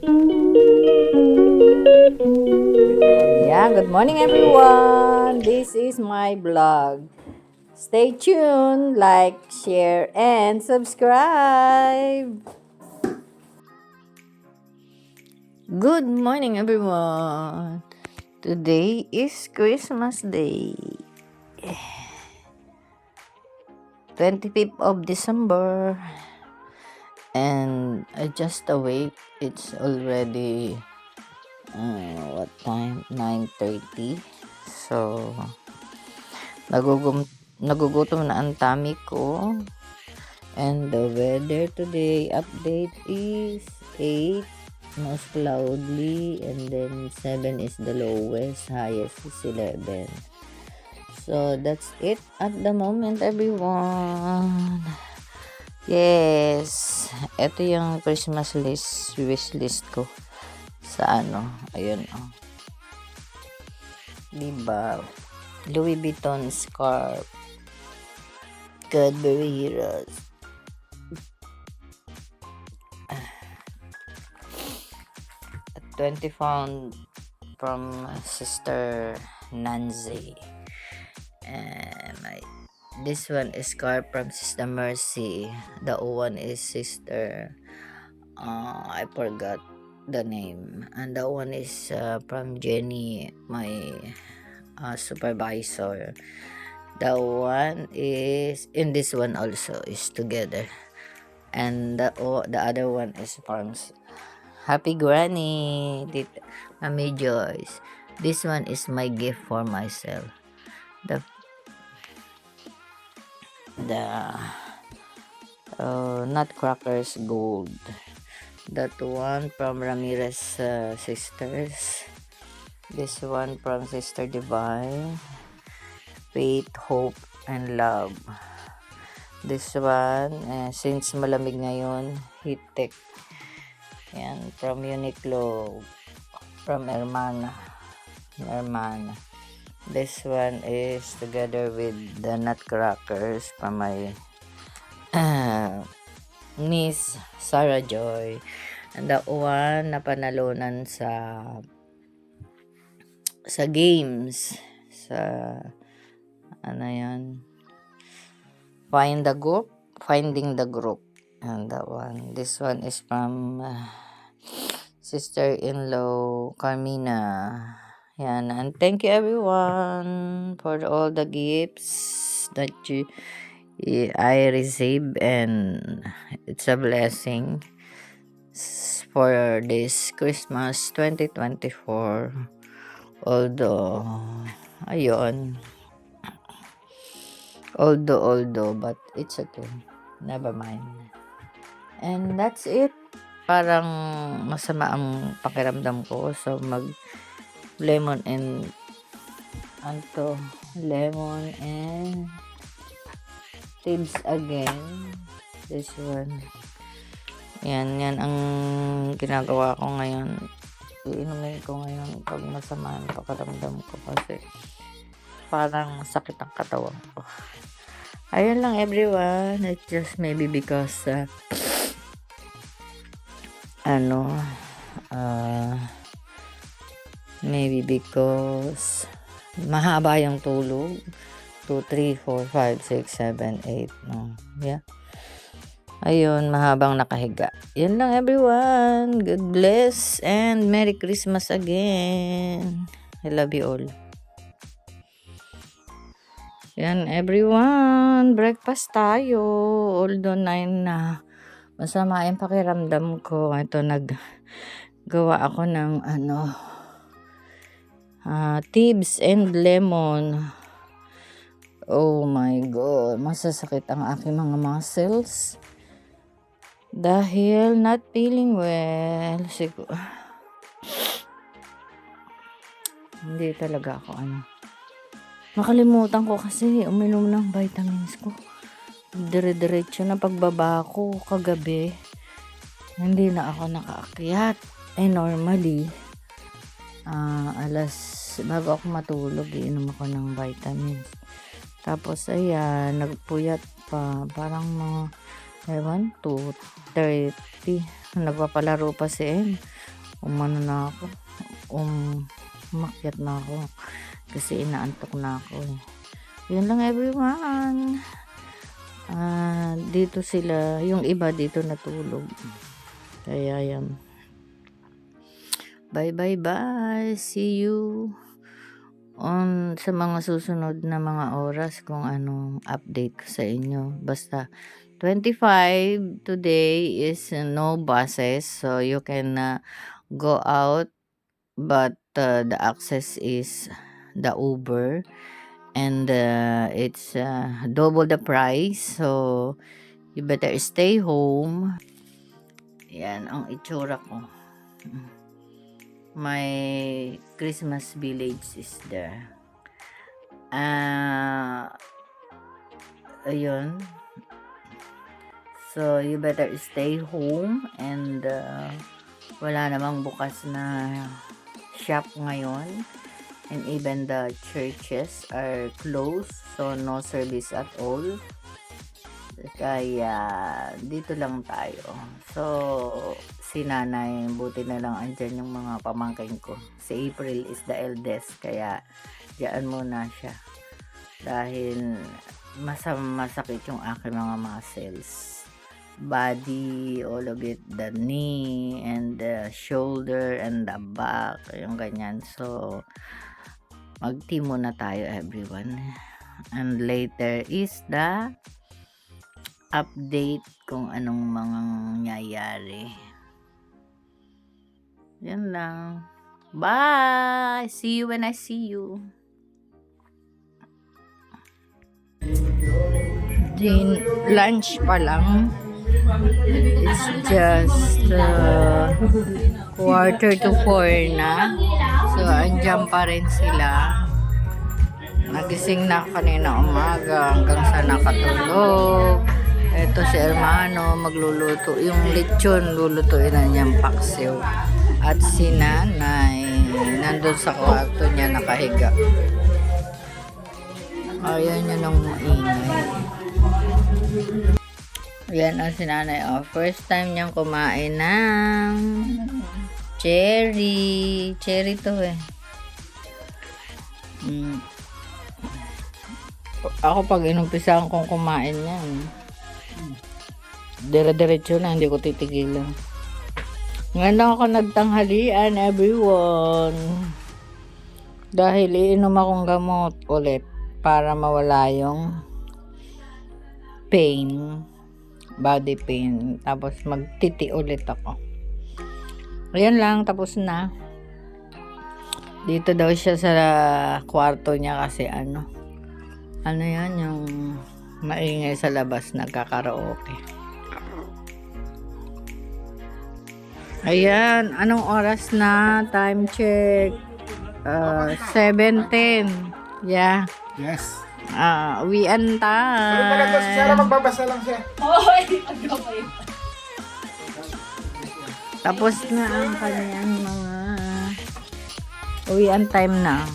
Yeah, good morning everyone. This is my blog. Stay tuned, like, share, and subscribe. Good morning everyone. Today is Christmas Day. 25th of December. And I just awake. It's already what time? 9:30. So, nagugutom na ang tummy ko. And the weather today update is 8, most cloudy, and then 7 is the lowest, highest is 11. So that's it at the moment everyone. Yes, ito yung Christmas wish list ko sa ayun diba, Louis Vuitton scarf, Cadbury Heroes, 20 pound from Sister Nancy, and this one is scarf from Sister Mercy. The one is Sister I forgot the name, and the one is from Jenny, my supervisor. The one is in this one also is together, and the other one is from Happy Granny, Mami Joyce. This one is my gift for myself. The Nutcrackers Gold. That one from Ramirez Sisters. This one from Sister Divine. Faith, Hope, and Love. This one, since malamig ngayon, Heat Tech. Yan, from Uniqlo. From Hermana. This one is together with the Nutcrackers from my Miss Sarah Joy. And that one na panalunan sa games, sa yan, Finding the Group. And that one, this one is from sister-in-law Carmina. Yan, and thank you everyone for all the gifts that I received, and it's a blessing for this Christmas 2024. Although but it's okay, never mind. And that's it. Parang masama ang pakiramdam ko, so lemon and tips again. This one, yan ang ginagawa ko ngayon. Iinumin ko ngayon pag masama ang pakiramdam ko kasi parang sakit ang katawan ko. Ayun lang everyone. It's just maybe because maybe because mahaba yung tulog. 2, 3, 4, 5, 6, 7, 8. No? Yeah. Ayun, mahabang nakahiga. Yun lang everyone. God bless and Merry Christmas again. I love you all. Yan everyone, breakfast tayo. Although 9 na, masama yung pakiramdam ko. Ito, naggawa ako ng tibs and lemon. Oh my God, masasakit ang aking mga muscles dahil not feeling well. Siguro hindi talaga ako nakalimutan ko kasi uminom ng vitamins ko. Dire-diretso na pagbaba ko kagabi. Hindi na ako nakaakyat. Normally, bago ako matulog, iinom ako ng vitamins. Tapos, ayan, nagpuyat pa. Parang mga, 2:30. nagpapalaro pa si M. Umano na ako. Umakyat na ako. Kasi inaantok na ako eh. Yun lang everyone. Dito sila, yung iba dito natulog. Kaya yan. Bye. See you sa mga susunod na mga oras kung anong update ko sa inyo. Basta 25 today is no buses, so you can go out, but the access is the Uber, and it's double the price, so you better stay home. Yan ang itsura ko. My Christmas village is there. Ayun. So you better stay home, and wala namang bukas na shop ngayon, and even the churches are closed, so no service at all. Kaya dito lang tayo. So si nanay, buti na lang andyan yung mga pamangkin ko. Si April is the eldest, kaya diyan muna siya dahil masakit yung aking mga muscles, body, all of it, the knee and the shoulder and the back, yung ganyan. So mag-team muna tayo everyone, and later is the update kung anong mga nangyayari. Yan lang. Bye! See you when I see you. Din lunch pa lang. It's just 3:45 na. So, andyan pa rin sila. Nagising na kanina umaga hanggang sa nakatulog. Ito si Hermano magluluto. Yung lechon, lulutuin na niyang paksiw. At si nanay, nandun sa kwarto niya nakahiga. Ayan yun ang maingay. Ayan ang si nanay. First time niyang kumain ng cherry. Cherry to eh. Ako pag inumpisahan kong kumain yan, dire-diretso na, hindi ko titigilan. Ngayon lang ako nagtanghalian everyone, dahil iinom akong gamot ulit para mawala yung pain, body pain. Tapos magtiti ulit ako. Ayan lang, tapos na. Dito daw siya sa kwarto niya kasi ano yan, yung maingay sa labas, nagkakaraoke. Ayan, anong oras na? Time check. 7:10. Yeah. Yes. Uwian time. Sana magbabasa lang siya. Tapos na ang kanyang mga uwian time na.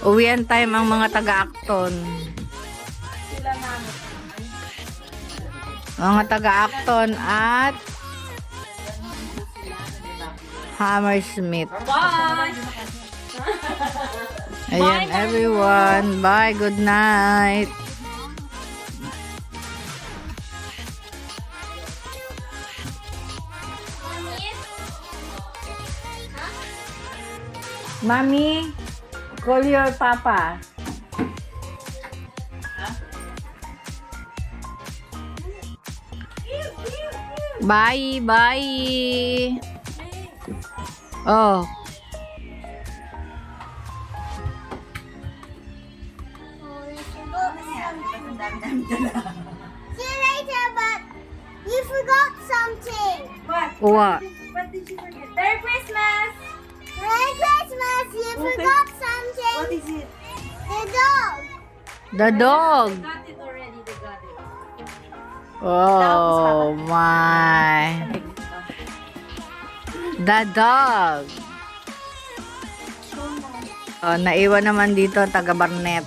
Uwian time ang mga taga-Acton. Mga taga-Acton at Hammersmith. Bye! Ayan everyone. Bye. Good night. Mommy, call your papa. Bye. Oh. See you later, but you forgot something. What? What did you forget? Merry Christmas! Merry Christmas! You forgot something. What is it? The dog. The dog. Got it already, they got it. Oh my. The dog. Oh, naiwan naman dito taga Barnet.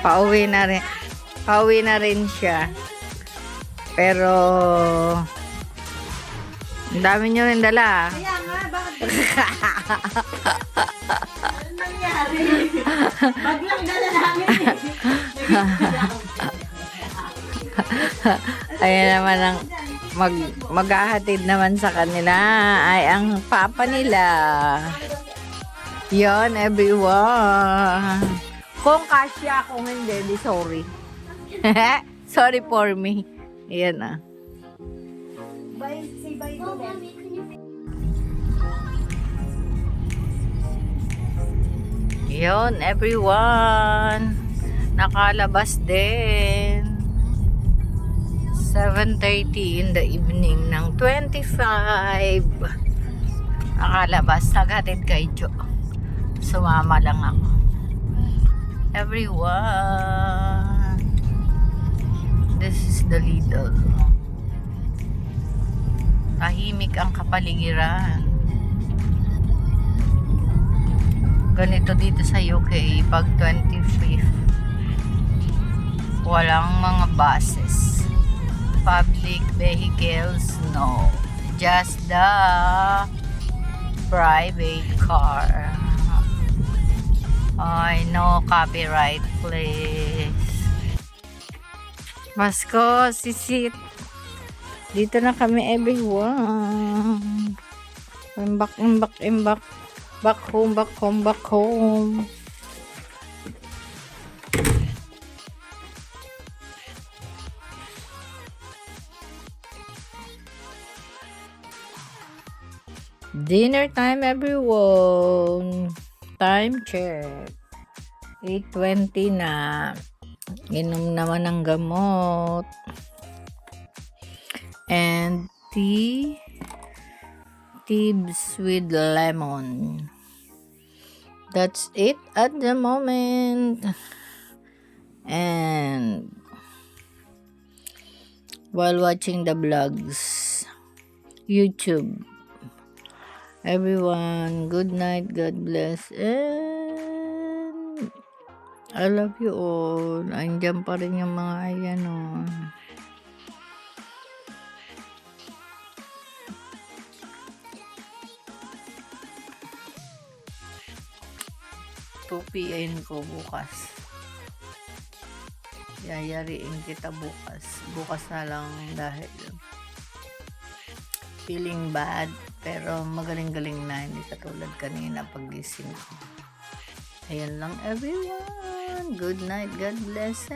Pauwi na rin siya. Pero Ang dami nyo rin dala. Kaya nga, bakit? Ano nangyari? Baglang dala namin Ayan naman ang maghahatid naman sa kanila ay ang papa nila. Yon, everyone. Kung kasya, kung hindi, di sorry. Sorry for me. Ayan ah. Bye, say bye to them. Yon, everyone. Nakalabas din. 7:30 in the evening ng 25. Nakalabas. Naghatid kay Jo. Sumama lang ako. Everyone. This is the Lidl. Tahimik ang kapaligiran. Ganito dito sa UK pag 25th. Walang mga buses. Public vehicles, no. Just the private car. Ay, no copyright, please. Pasko, sisit. Dito na kami, everyone. Imbak. Back home. Dinner time, everyone. Time check. 8:20 na. Inom naman ng gamot. And tea. Tips with lemon. That's it at the moment. And while watching the vlogs, YouTube. Everyone, good night, God bless, and I love you all. Andiyan pa rin yung mga ayan o. 2 p.m. ko bukas. Yayariin kita bukas. Bukas na lang dahil feeling bad. Pero magaling-galing na. Hindi katulad kanina pagising ko. Ayan lang everyone. Good night. God bless.